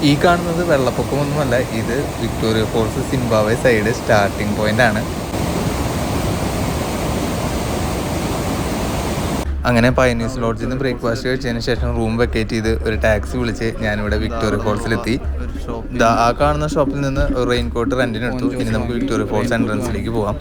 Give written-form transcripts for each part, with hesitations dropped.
ഈ കാണുന്നത് വെള്ളപ്പൊക്കമൊന്നുമല്ല, ഇത് Victoria Falls Zimbabwe side starting point ആണ്. അങ്ങനെ പയനീസ് ലോഡ്ജിൽ നിന്ന് ബ്രേക്ക്ഫാസ്റ്റ് കഴിച്ചതിന് ശേഷം റൂം വെക്കേറ്റ് ചെയ്ത് ഒരു ടാക്സി വിളിച്ച് ഞാനിവിടെ വിക്ടോറിയ ഫോൾസിലെത്തി. ആ കാണുന്ന ഷോപ്പിൽ നിന്ന് ഒരു റെയിൻ കോട്ട് റെന്റിനെടുത്തു. ഇനി നമുക്ക് വിക്ടോറിയ ഫോൾസ് എൻട്രൻസിലേക്ക് പോകാം.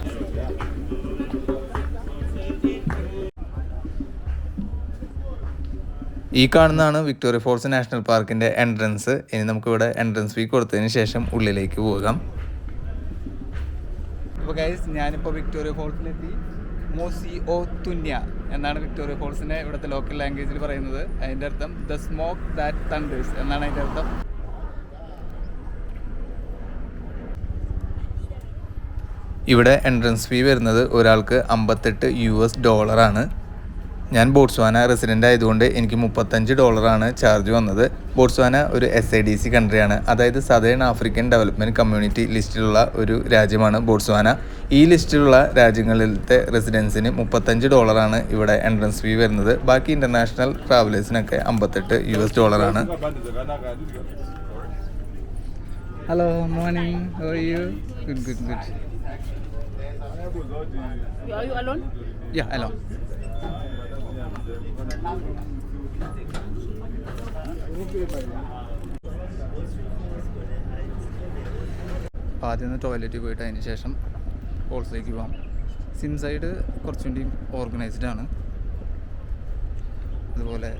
ഈ കാണുന്നതാണ് വിക്ടോറിയ ഫോൾസ് നാഷണൽ പാർക്കിൻ്റെ എൻട്രൻസ്. ഇനി നമുക്കിവിടെ എൻട്രൻസ് ഫീ കൊടുത്തതിന് ശേഷം ഉള്ളിലേക്ക് പോകാം. അപ്പോൾ ഗൈസ്, ഞാനിപ്പോൾ വിക്ടോറിയ ഫോൾസിലെത്തി. മോസി ഓ തുന്യ എന്നാണ് വിക്ടോറിയ ഫോൾസിനെ ഇവിടുത്തെ ലോക്കൽ ലാംഗ്വേജിൽ പറയുന്നത്. അതിൻ്റെ അർത്ഥം ദ സ്മോക്ക് ദാറ്റ് തണ്ടേഴ്സ് എന്നാണ് അതിൻ്റെ അർത്ഥം. ഇവിടെ എൻട്രൻസ് ഫീ വരുന്നത് ഒരാൾക്ക് $58. ഞാൻ ബോട്സ്വാന റെസിഡൻ്റ് ആയതുകൊണ്ട് എനിക്ക് $35 ചാർജ് വന്നത്. ബോട്സ്വാന ഒരു SADC കൺട്രിയാണ്, അതായത് സദേൺ ആഫ്രിക്കൻ ഡെവലപ്മെൻറ്റ് കമ്മ്യൂണിറ്റി ലിസ്റ്റിലുള്ള ഒരു രാജ്യമാണ് ബോട്സ്വാന. ഈ ലിസ്റ്റിലുള്ള രാജ്യങ്ങളിലത്തെ റെസിഡൻസിന് $35 ഇവിടെ എൻട്രൻസ് ഫീ വരുന്നത്. ബാക്കി ഇൻ്റർനാഷണൽ ട്രാവലേഴ്സിനൊക്കെ $58. Hello, morning. How are you? Good good good. Are you alone? Yeah, alone. ആദ്യം ടോയ്ലറ്റിൽ പോയിട്ട് അതിന് ശേഷം ഫോൾസിലേക്ക് പോകാം. സിൻസൈഡ് കുറച്ചും കൂടി ഓർഗനൈസ്ഡ് ആണ്. അതുപോലെ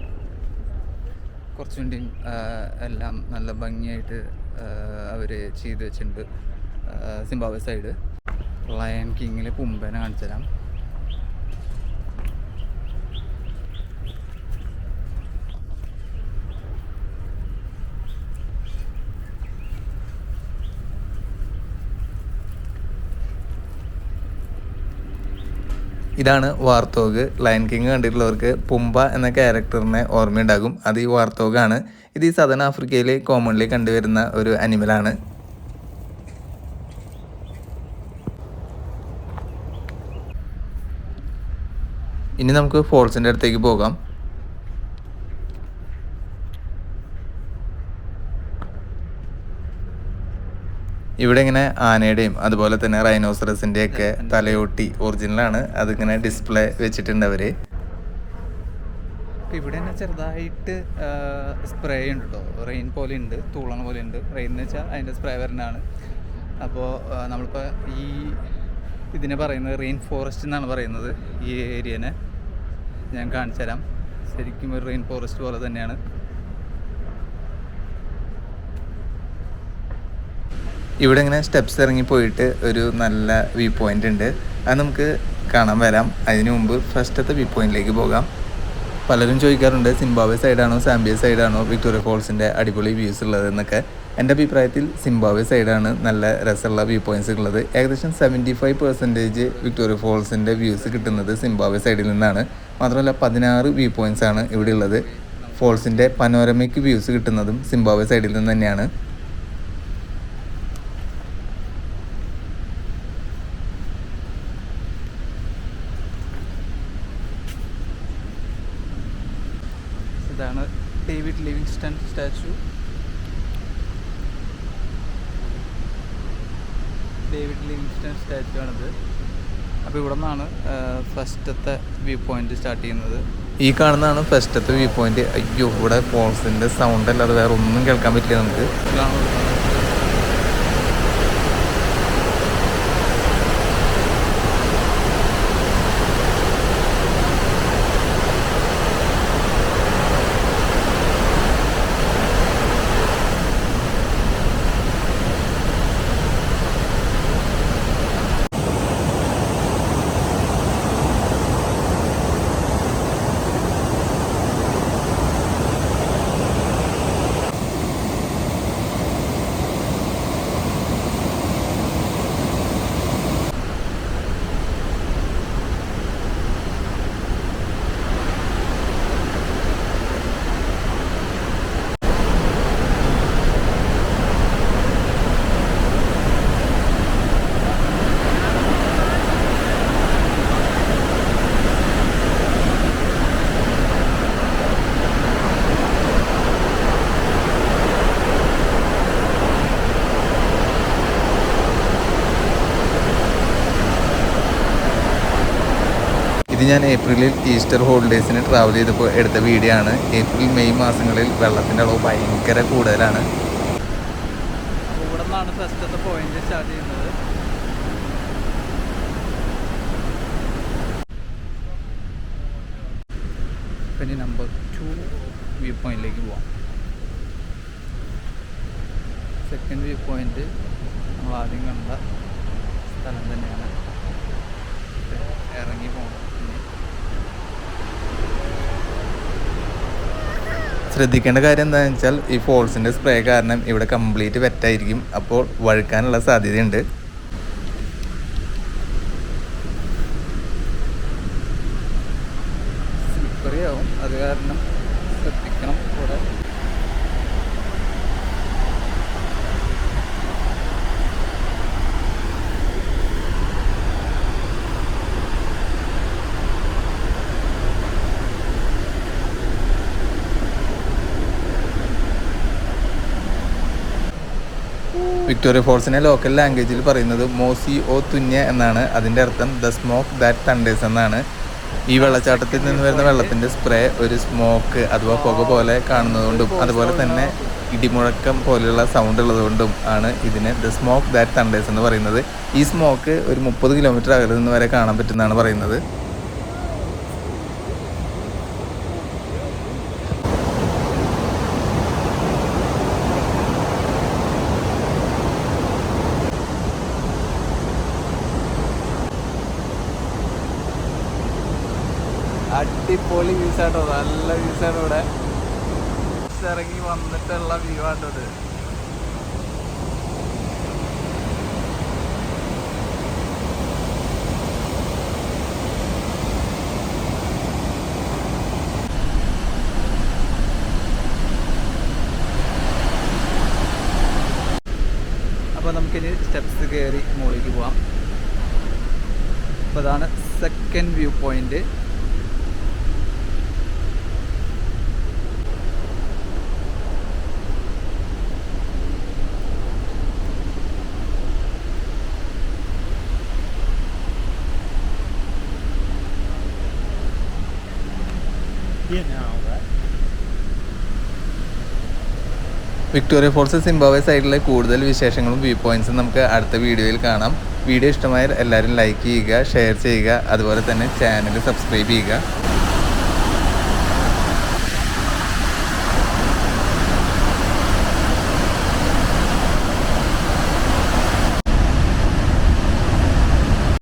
കുറച്ചും കൂടി എല്ലാം നല്ല ഭംഗിയായിട്ട് അവർ ചെയ്ത് വെച്ചിട്ടുണ്ട്. സിംബാബ്വെ സൈഡ് ലയൺ കിങ്ങിലെ പുമ്പനെ കാണിച്ചു തരാം. ഇതാണ് വാർത്തോഗ്. ലയൺ കിങ് കണ്ടിട്ടുള്ളവർക്ക് പുമ്പ എന്ന ക്യാരക്ടറിനെ ഓർമ്മയുണ്ടാകും. അത് ഈ വാർത്തോഗാണ്. ഇത് ഈ സദൺ ആഫ്രിക്കയിൽ കോമൺലി കണ്ടുവരുന്ന ഒരു അനിമലാണ്. ഇനി നമുക്ക് ഫോൾസിൻ്റെ അടുത്തേക്ക് പോകാം. ഇവിടെ ഇങ്ങനെ ആനയുടെയും അതുപോലെ തന്നെ റൈനോസറസിൻ്റെയൊക്കെ തലയോട്ടി ഒറിജിനലാണ്. അതിങ്ങനെ ഡിസ്പ്ലേ വെച്ചിട്ടുണ്ട് അവർ. ഇവിടെ തന്നെ ചെറുതായിട്ട് സ്പ്രേ ഉണ്ട് കേട്ടോ. റെയിൻ പോലെ ഉണ്ട്, തൂളണ പോലെ ഉണ്ട്. റെയിൻ എന്ന് വെച്ചാൽ അതിൻ്റെ സ്പ്രേ വരുന്നതാണ്. അപ്പോൾ നമ്മളിപ്പോൾ ഇതിനെ പറയുന്നത് റെയിൻ ഫോറസ്റ്റ് എന്നാണ് പറയുന്നത്. ഈ ഏരിയനെ ഞാൻ കാണിച്ചു തരാം. ശരിക്കും ഒരു റെയിൻ ഫോറസ്റ്റ് പോലെ തന്നെയാണ്. ഇവിടെ ഇങ്ങനെ സ്റ്റെപ്സ് ഇറങ്ങി പോയിട്ട് ഒരു നല്ല വ്യൂ പോയിൻ്റ് ഉണ്ട്. അത് നമുക്ക് കാണാൻ വരാം. അതിനു മുമ്പ് ഫസ്റ്റത്തെ വ്യൂ പോയിന്റിലേക്ക് പോകാം. പലരും ചോദിക്കാറുണ്ട് സിംബാബ്വെ സൈഡാണോ സാംബിയ സൈഡാണോ വിക്ടോറിയ ഫോൾസിൻ്റെ അടിപൊളി വ്യൂസ് ഉള്ളതെന്നൊക്കെ. എൻ്റെ അഭിപ്രായത്തിൽ സിംബാബ്വെ സൈഡാണ് നല്ല രസമുള്ള വ്യൂ പോയിൻറ്റ്സ് ഉള്ളത്. ഏകദേശം 75% വിക്ടോറിയ ഫോൾസിൻ്റെ വ്യൂസ് കിട്ടുന്നത് സിംബാബ്വെ സൈഡിൽ നിന്നാണ്. മാത്രമല്ല 16 വ്യൂ പോയിൻറ്റ്സ് ആണ് ഇവിടെ ഉള്ളത്. ഫോൾസിൻ്റെ പനോരമിക് വ്യൂസ് കിട്ടുന്നതും സിംബാബ്വെ സൈഡിൽ നിന്ന് തന്നെയാണ്. ഇതാണ് David Livingstone statue. David Livingstone statue ആണിത്. അപ്പോൾ ഇവിടെ നിന്നാണ് ഫസ്റ്റത്തെ വ്യൂ പോയിന്റ് സ്റ്റാർട്ട് ചെയ്യുന്നത്. ഈ കാണുന്നതാണ് ഫസ്റ്റത്തെ വ്യൂ പോയിന്റ്. അയ്യോ, ഇവിടെ ഫോൾസിൻ്റെ സൗണ്ട് അല്ലാതെ വേറെ ഒന്നും കേൾക്കാൻ പറ്റില്ല നമുക്ക്. ഇത് ഞാൻ ഏപ്രിലിൽ ഈസ്റ്റർ ഹോളിഡേയ്സിന് ട്രാവൽ ചെയ്തപ്പോൾ എടുത്ത വീഡിയോ ആണ്. ഏപ്രിൽ മെയ് മാസങ്ങളിൽ വെള്ളത്തിൻ്റെ അളവ് ഭയങ്കര കൂടുതലാണ്. ഇവിടെ നിന്നാണ് ഫസ്റ്റത്തെ പോയിന്റ് സ്റ്റാർട്ട് ചെയ്യുന്നത്. പിന്നെ നമ്പർ 2 വ്യൂ പോയിന്റിലേക്ക് പോവാം. സെക്കൻഡ് വ്യൂ പോയിന്റ് നമ്മൾ ആദ്യം കണ്ട സ്ഥലം തന്നെയാണ്. ഇറങ്ങി പോകണം. ശ്രദ്ധിക്കേണ്ട കാര്യം എന്താണെന്ന് വെച്ചാൽ ഈ ഫോൾസിൻ്റെ സ്പ്രേ കാരണം ഇവിടെ കംപ്ലീറ്റ് വെറ്റായിരിക്കും. അപ്പോൾ വഴുക്കാനുള്ള സാധ്യതയുണ്ട്. സ്ലിപ്പറിയാവും, അത് കാരണം ശ്രദ്ധിക്കണം ഇവിടെ. വിക്ടോറിയ ഫോൾസിനെ ലോക്കൽ ലാംഗ്വേജിൽ പറയുന്നത് മോസി ഓ തുന്യ എന്നാണ്. അതിൻ്റെ അർത്ഥം ദ സ്മോക്ക് ദാറ്റ് തണ്ടേഴ്സ് എന്നാണ്. ഈ വെള്ളച്ചാട്ടത്തിൽ നിന്ന് വരുന്ന വെള്ളത്തിൻ്റെ സ്പ്രേ ഒരു സ്മോക്ക് അഥവാ പുക പോലെ കാണുന്നതുകൊണ്ടും അതുപോലെ തന്നെ ഇടിമുഴക്കം പോലെയുള്ള സൗണ്ട് ഉള്ളതുകൊണ്ടും ആണ് ഇതിനെ ദ സ്മോക്ക് ദാറ്റ് തണ്ടേഴ്സ് എന്ന് പറയുന്നത്. ഈ സ്മോക്ക് ഒരു 30 കിലോമീറ്റർ അകലെ നിന്ന് വരെ കാണാൻ പറ്റുന്നതാണ് പറയുന്നത്. അടിപൊളി വ്യൂസാട്ടോ, നല്ല വ്യൂസാണ് ഇവിടെ. ഇറങ്ങി വന്നിട്ടുള്ള വ്യൂ ആട്ടത്. അപ്പോൾ നമുക്കിനി സ്റ്റെപ്സ് കയറി മുകളിലേക്ക് പോവാം. അപ്പോൾ അതാണ് second view point. Victoria Falls Zimbabwe സൈഡിലെ കൂടുതൽ വിശേഷങ്ങളും വ്യൂ പോയിന്റ്സും നമുക്ക് അടുത്ത വീഡിയോയിൽ കാണാം. വീഡിയോ ഇഷ്ടമായാൽ എല്ലാവരും ലൈക്ക് ചെയ്യുക, ഷെയർ ചെയ്യുക, അതുപോലെ തന്നെ ചാനൽ സബ്സ്ക്രൈബ് ചെയ്യുക.